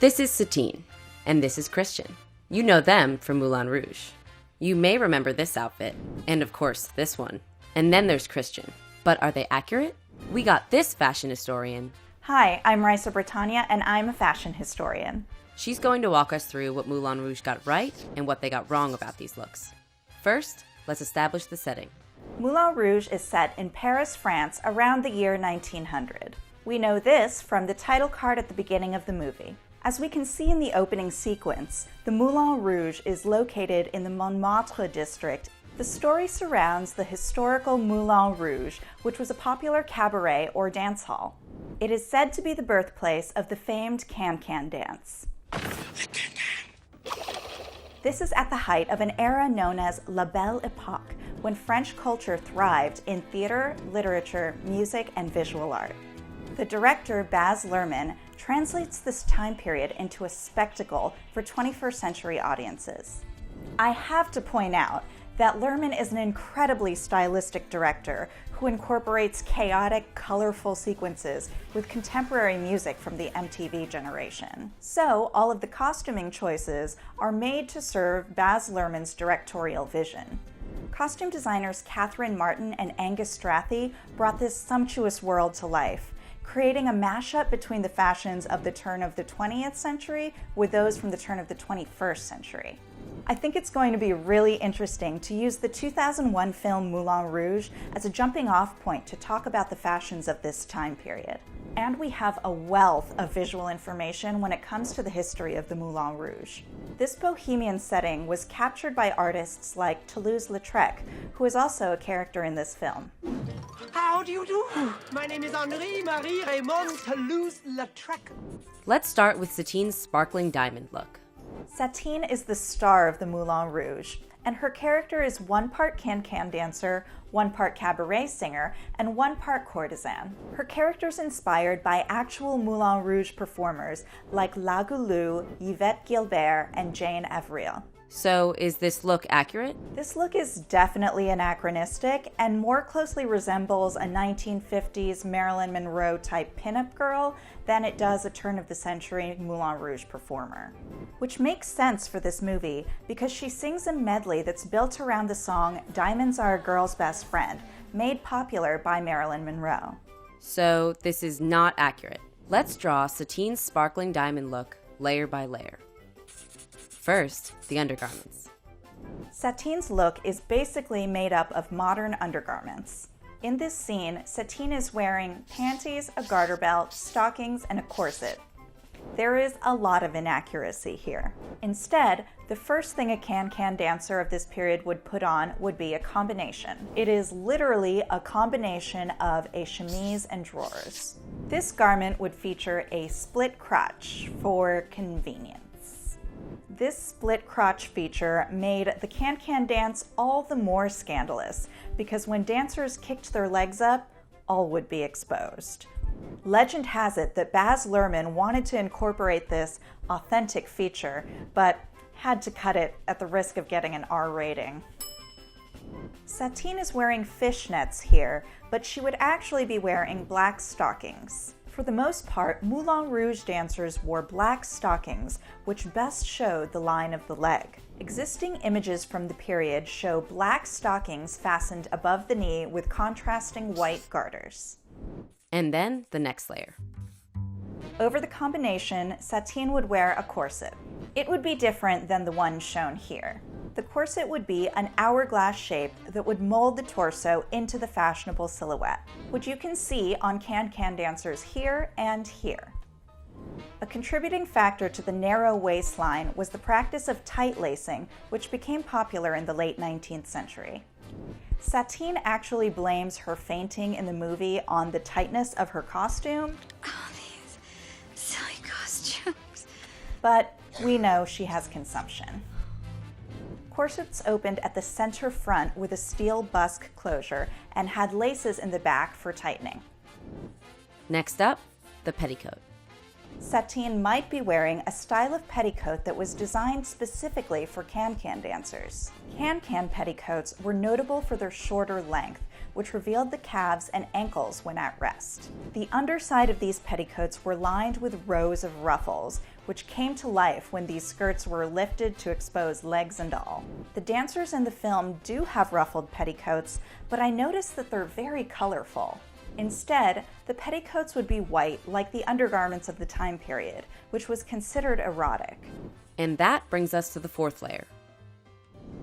This is Satine, and this is Christian. You know them from Moulin Rouge. You may remember this outfit, and of course this one. And then there's Christian. But are they accurate? We got this fashion historian. Hi, I'm Raissa Bretaña, and I'm a fashion historian. She's going to walk us through what Moulin Rouge got right and what they got wrong about these looks. First, let's establish the setting. Moulin Rouge is set in Paris, France, around the year 1900. We know this from the title card at the beginning of the movie. As we can see in the opening sequence, the Moulin Rouge is located in the Montmartre district. The story surrounds the historical Moulin Rouge, which was a popular cabaret or dance hall. It is said to be the birthplace of the famed can-can dance. This is at the height of an era known as La Belle Époque, when French culture thrived in theater, literature, music, and visual art. The director Baz Luhrmann translates this time period into a spectacle for 21st century audiences. I have to point out that Luhrmann is an incredibly stylistic director who incorporates chaotic, colorful sequences with contemporary music from the MTV generation. So all of the costuming choices are made to serve Baz Luhrmann's directorial vision. Costume designers Catherine Martin and Angus Strathie brought this sumptuous world to life, creating a mashup between the fashions of the turn of the 20th century with those from the turn of the 21st century. I think it's going to be really interesting to use the 2001 film Moulin Rouge as a jumping-off point to talk about the fashions of this time period. And we have a wealth of visual information when it comes to the history of the Moulin Rouge. This bohemian setting was captured by artists like Toulouse-Lautrec, who is also a character in this film. How do you do? My name is Henri-Marie Raymond Toulouse-Lautrec. Let's start with Satine's sparkling diamond look. Satine is the star of the Moulin Rouge, and her character is one part can-can dancer, one part cabaret singer, and one part courtesan. Her character's inspired by actual Moulin Rouge performers like La Goulou, Yvette Gilbert, and Jane Avril. So is this look accurate? This look is definitely anachronistic and more closely resembles a 1950s Marilyn Monroe type pinup girl than it does a turn-of-the-century Moulin Rouge performer. Which makes sense for this movie because she sings a medley that's built around the song Diamonds Are a Girl's Best Friend, made popular by Marilyn Monroe. So this is not accurate. Let's draw Satine's sparkling diamond look layer by layer. First, the undergarments. Satine's look is basically made up of modern undergarments. In this scene, Satine is wearing panties, a garter belt, stockings, and a corset. There is a lot of inaccuracy here. Instead, the first thing a can-can dancer of this period would put on would be a combination. It is literally a combination of a chemise and drawers. This garment would feature a split crotch for convenience. This split crotch feature made the can-can dance all the more scandalous because when dancers kicked their legs up, all would be exposed. Legend has it that Baz Luhrmann wanted to incorporate this authentic feature, but had to cut it at the risk of getting an R rating. Satine is wearing fishnets here, but she would actually be wearing black stockings. For the most part, Moulin Rouge dancers wore black stockings, which best showed the line of the leg. Existing images from the period show black stockings fastened above the knee with contrasting white garters. And then the next layer. Over the combination, Satine would wear a corset. It would be different than the one shown here. The corset would be an hourglass shape that would mold the torso into the fashionable silhouette, which you can see on can-can dancers here and here. A contributing factor to the narrow waistline was the practice of tight lacing, which became popular in the late 19th century. Satine actually blames her fainting in the movie on the tightness of her costume. Oh, these silly costumes. But we know she has consumption. Corsets opened at the center front with a steel busk closure and had laces in the back for tightening. Next up, the petticoat. Satine might be wearing a style of petticoat that was designed specifically for can-can dancers. Can-can petticoats were notable for their shorter length, which revealed the calves and ankles when at rest. The underside of these petticoats were lined with rows of ruffles, which came to life when these skirts were lifted to expose legs and all. The dancers in the film do have ruffled petticoats, but I noticed that they're very colorful. Instead, the petticoats would be white like the undergarments of the time period, which was considered erotic. And that brings us to the fourth layer.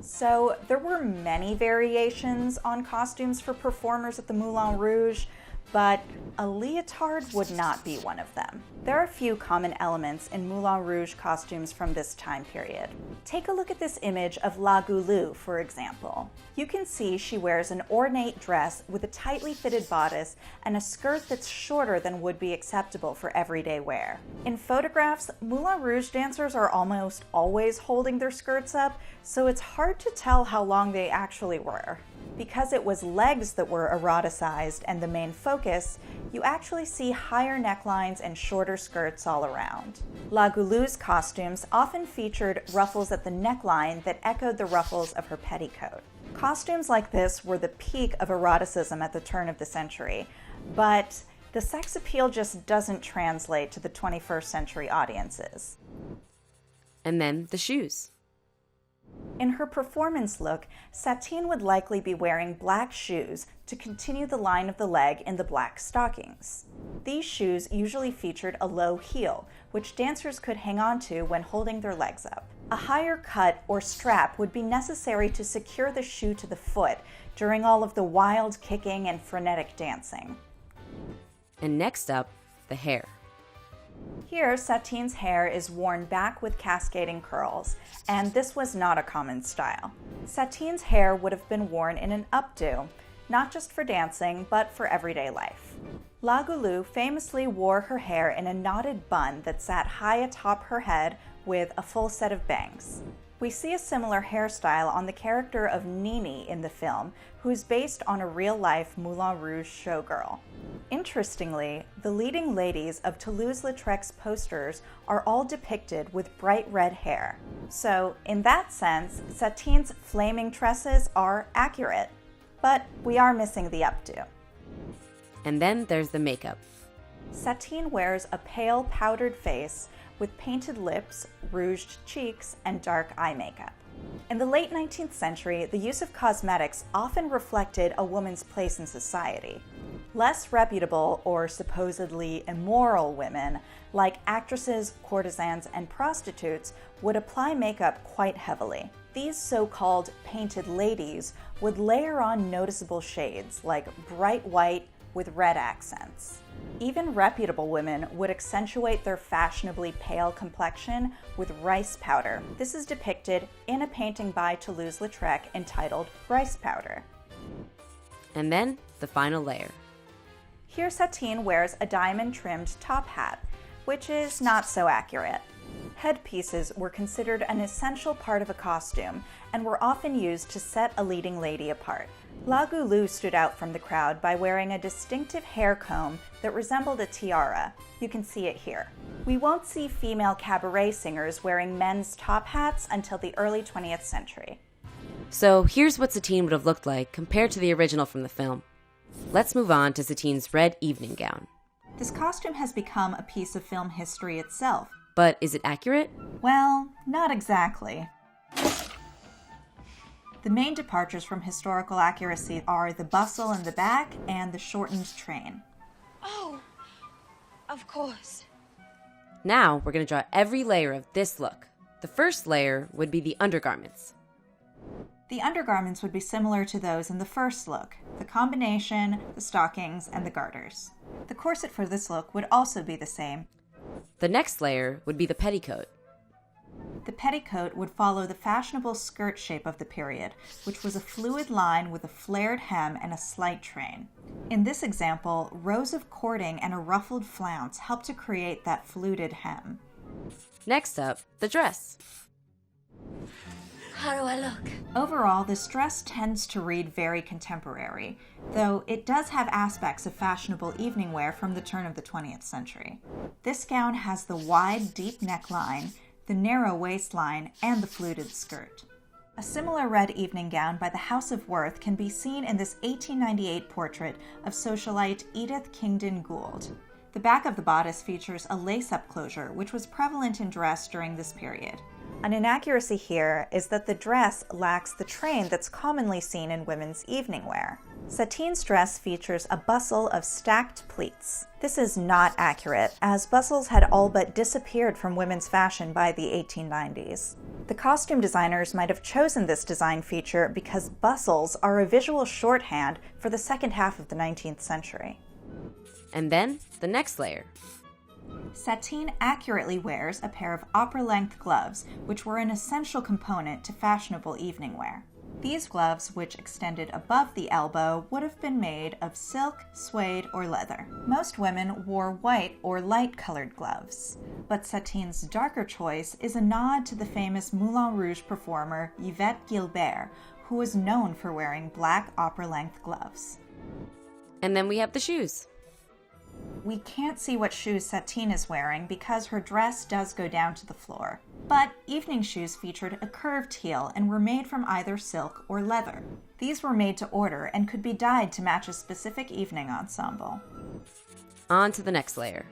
So there were many variations on costumes for performers at the Moulin Rouge, but a leotard would not be one of them. There are a few common elements in Moulin Rouge costumes from this time period. Take a look at this image of La Goulou, for example. You can see she wears an ornate dress with a tightly fitted bodice and a skirt that's shorter than would be acceptable for everyday wear. In photographs, Moulin Rouge dancers are almost always holding their skirts up, so it's hard to tell how long they actually were. Because it was legs that were eroticized and the main focus, you actually see higher necklines and shorter skirts all around. La Goulou's costumes often featured ruffles at the neckline that echoed the ruffles of her petticoat. Costumes like this were the peak of eroticism at the turn of the century, but the sex appeal just doesn't translate to the 21st century audiences. And then the shoes. In her performance look, Satine would likely be wearing black shoes to continue the line of the leg in the black stockings. These shoes usually featured a low heel, which dancers could hang on to when holding their legs up. A higher cut or strap would be necessary to secure the shoe to the foot during all of the wild kicking and frenetic dancing. And next up, the hair. Here, Satine's hair is worn back with cascading curls, and this was not a common style. Satine's hair would have been worn in an updo, not just for dancing, but for everyday life. La Goulou famously wore her hair in a knotted bun that sat high atop her head with a full set of bangs. We see a similar hairstyle on the character of Nini in the film, who's based on a real-life Moulin Rouge showgirl. Interestingly, the leading ladies of Toulouse-Lautrec's posters are all depicted with bright red hair. So, in that sense, Satine's flaming tresses are accurate, but we are missing the updo. And then there's the makeup. Satine wears a pale, powdered face with painted lips, rouged cheeks, and dark eye makeup. In the late 19th century, the use of cosmetics often reflected a woman's place in society. Less reputable or supposedly immoral women, like actresses, courtesans, and prostitutes, would apply makeup quite heavily. These so-called painted ladies would layer on noticeable shades like bright white with red accents. Even reputable women would accentuate their fashionably pale complexion with rice powder. This is depicted in a painting by Toulouse-Lautrec entitled Rice Powder. And then the final layer. Here Satine wears a diamond-trimmed top hat, which is not so accurate. Headpieces were considered an essential part of a costume and were often used to set a leading lady apart. La Goulou stood out from the crowd by wearing a distinctive hair comb that resembled a tiara. You can see it here. We won't see female cabaret singers wearing men's top hats until the early 20th century. So here's what Satine would have looked like compared to the original from the film. Let's move on to Satine's red evening gown. This costume has become a piece of film history itself. But is it accurate? Well, not exactly. The main departures from historical accuracy are the bustle in the back and the shortened train. Oh, of course. Now we're going to draw every layer of this look. The first layer would be the undergarments. The undergarments would be similar to those in the first look, the combination, the stockings, and the garters. The corset for this look would also be the same. The next layer would be the petticoat. The petticoat would follow the fashionable skirt shape of the period, which was a fluid line with a flared hem and a slight train. In this example, rows of cording and a ruffled flounce helped to create that fluted hem. Next up, the dress. How do I look? Overall, this dress tends to read very contemporary, though it does have aspects of fashionable evening wear from the turn of the 20th century. This gown has the wide, deep neckline, the narrow waistline, and the fluted skirt. A similar red evening gown by the House of Worth can be seen in this 1898 portrait of socialite Edith Kingdon Gould. The The back of the bodice features a lace-up closure, which was prevalent in dress during this period. An inaccuracy here is that the dress lacks the train that's commonly seen in women's evening wear. Satine's dress features a bustle of stacked pleats. This is not accurate, as bustles had all but disappeared from women's fashion by the 1890s. The costume designers might have chosen this design feature because bustles are a visual shorthand for the second half of the 19th century. And then the next layer. Satine accurately wears a pair of opera-length gloves, which were an essential component to fashionable evening wear. These gloves, which extended above the elbow, would have been made of silk, suede, or leather. Most women wore white or light-colored gloves, but Satine's darker choice is a nod to the famous Moulin Rouge performer Yvette Gilbert, who was known for wearing black opera-length gloves. And then we have the shoes. We can't see what shoes Satine is wearing because her dress does go down to the floor. But evening shoes featured a curved heel and were made from either silk or leather. These were made to order and could be dyed to match a specific evening ensemble. On to the next layer.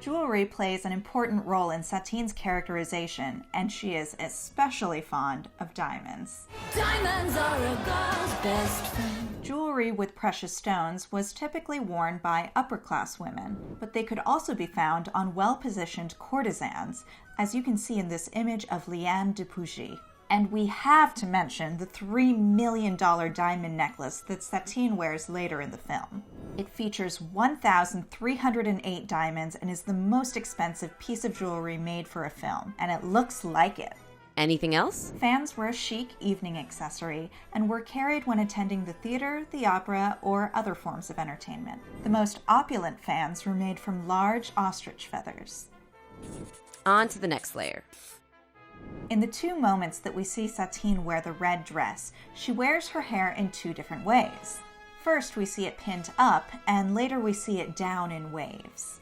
Jewelry plays an important role in Satine's characterization, and she is especially fond of diamonds. Diamonds are a girl's best friend. Jewelry with precious stones was typically worn by upper-class women, but they could also be found on well-positioned courtesans, as you can see in this image of Liane de Pougy. And we have to mention the $3 million diamond necklace that Satine wears later in the film. It features 1,308 diamonds and is the most expensive piece of jewelry made for a film, and it looks like it. Anything else? Fans were a chic evening accessory and were carried when attending the theater, the opera, or other forms of entertainment. The most opulent fans were made from large ostrich feathers. On to the next layer. In the two moments that we see Satine wear the red dress, she wears her hair in two different ways. First, we see it pinned up, and later we see it down in waves.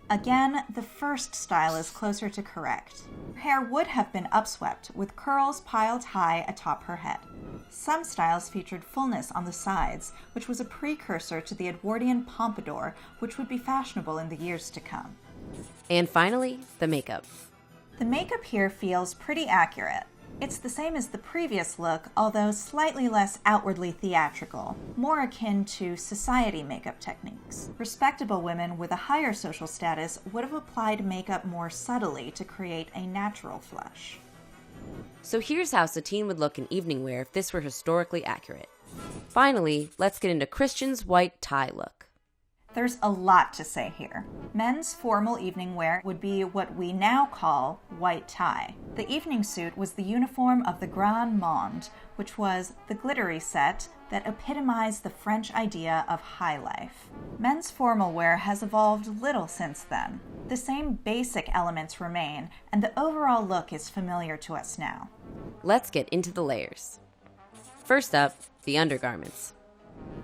Again, the first style is closer to correct. Her hair would have been upswept, with curls piled high atop her head. Some styles featured fullness on the sides, which was a precursor to the Edwardian pompadour, which would be fashionable in the years to come. And finally, the makeup. The makeup here feels pretty accurate. It's the same as the previous look, although slightly less outwardly theatrical, more akin to society makeup techniques. Respectable women with a higher social status would have applied makeup more subtly to create a natural flush. So here's how Satine would look in evening wear if this were historically accurate. Finally, let's get into Christian's white tie look. There's a lot to say here. Men's formal evening wear would be what we now call white tie. The evening suit was the uniform of the Grand Monde, which was the glittery set that epitomized the French idea of high life. Men's formal wear has evolved little since then. The same basic elements remain, and the overall look is familiar to us now. Let's get into the layers. First up, the undergarments.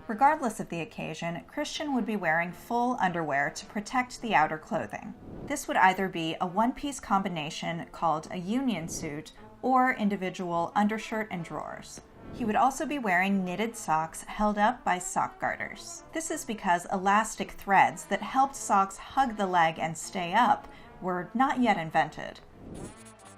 Regardless of the occasion, Christian would be wearing full underwear to protect the outer clothing. This would either be a one-piece combination called a union suit or individual undershirt and drawers. He would also be wearing knitted socks held up by sock garters. This is because elastic threads that helped socks hug the leg and stay up were not yet invented.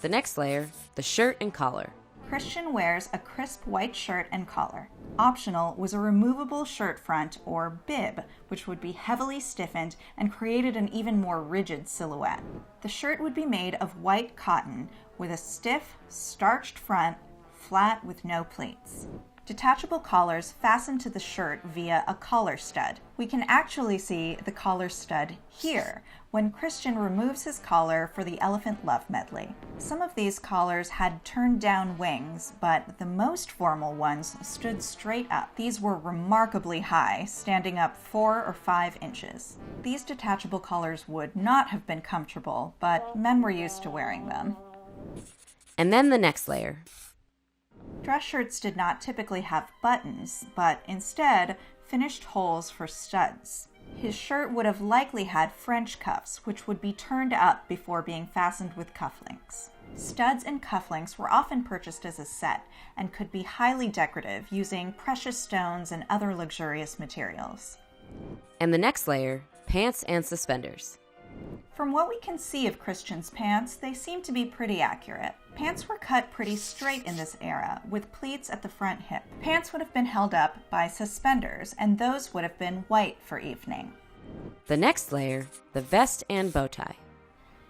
The next layer, the shirt and collar. Christian wears a crisp white shirt and collar. Optional was a removable shirt front, or bib, which would be heavily stiffened and created an even more rigid silhouette. The shirt would be made of white cotton, with a stiff, starched front, flat with no pleats. Detachable collars fastened to the shirt via a collar stud. We can actually see the collar stud here, when Christian removes his collar for the Elephant Love medley. Some of these collars had turned down wings, but the most formal ones stood straight up. These were remarkably high, standing up 4 or 5 inches. These detachable collars would not have been comfortable, but men were used to wearing them. And then the next layer. Dress shirts did not typically have buttons, but instead finished holes for studs. His shirt would have likely had French cuffs, which would be turned up before being fastened with cufflinks. Studs and cufflinks were often purchased as a set and could be highly decorative, using precious stones and other luxurious materials. And the next layer, Pants and suspenders. From what we can see of Christian's pants, they seem to be pretty accurate. Pants were cut pretty straight in this era, with pleats at the front hip. Pants would have been held up by suspenders, and those would have been white for evening. The next layer, the vest and bow tie.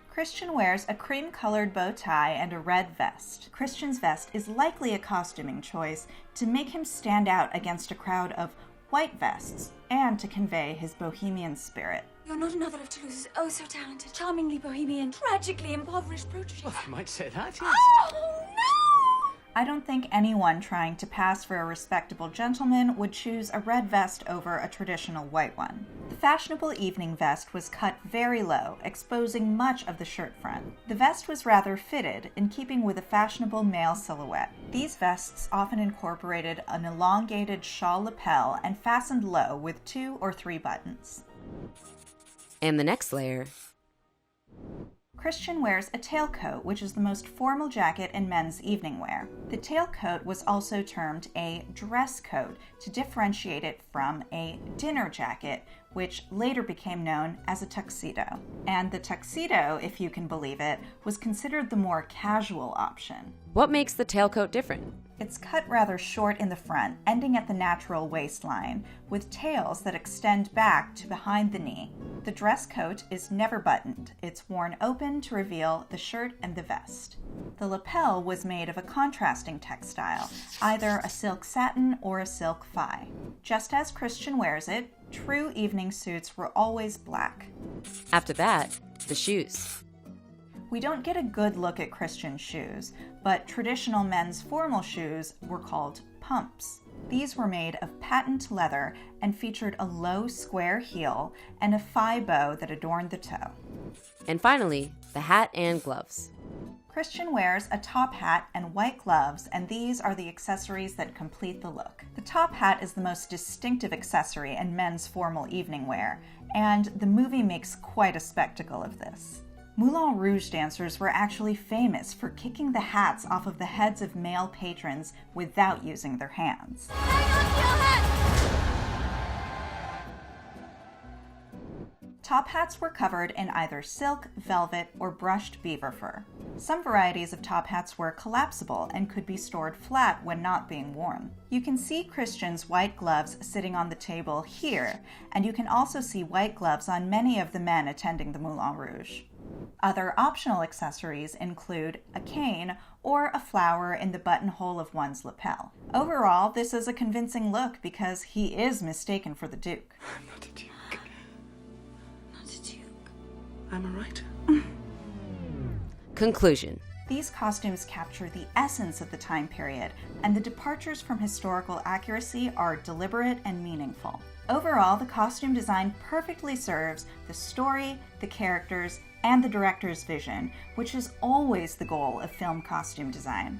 Christian wears a cream-colored bow tie and a red vest. Christian's vest is likely a costuming choice to make him stand out against a crowd of white vests and to convey his bohemian spirit. You're not another of Toulouse's oh so talented, charmingly bohemian, tragically impoverished protégés. Well, you might say that, yes. Oh, no! I don't think anyone trying to pass for a respectable gentleman would choose a red vest over a traditional white one. The fashionable evening vest was cut very low, exposing much of the shirt front. The vest was rather fitted, in keeping with a fashionable male silhouette. These vests often incorporated an elongated shawl lapel and fastened low with 2 or 3 buttons. And the next layer. Christian wears a tailcoat, which is the most formal jacket in men's evening wear. The tailcoat was also termed a dress coat to differentiate it from a dinner jacket, which later became known as a tuxedo. And the tuxedo, if you can believe it, was considered the more casual option. What makes the tailcoat different? It's cut rather short in the front, ending at the natural waistline, with tails that extend back to behind the knee. The dress coat is never buttoned. It's worn open to reveal the shirt and the vest. The lapel was made of a contrasting textile, either a silk satin or a silk fye. Just as Christian wears it, true evening suits were always black. After that, the shoes. We don't get a good look at Christian's shoes, but traditional men's formal shoes were called pumps. These were made of patent leather and featured a low square heel and a fye bow that adorned the toe. And finally, the hat and gloves. Christian wears a top hat and white gloves, and these are the accessories that complete the look. The top hat is the most distinctive accessory in men's formal evening wear, and the movie makes quite a spectacle of this. Moulin Rouge dancers were actually famous for kicking the hats off of the heads of male patrons without using their hands. Top hats were covered in either silk, velvet, or brushed beaver fur. Some varieties of top hats were collapsible and could be stored flat when not being worn. You can see Christian's white gloves sitting on the table here, and you can also see white gloves on many of the men attending the Moulin Rouge. Other optional accessories include a cane or a flower in the buttonhole of one's lapel. Overall, this is a convincing look because he is mistaken for the Duke. I'm not a duke. Not a duke. I'm a writer. Conclusion. These costumes capture the essence of the time period, and the departures from historical accuracy are deliberate and meaningful. Overall, the costume design perfectly serves the story, the characters, and the director's vision, which is always the goal of film costume design.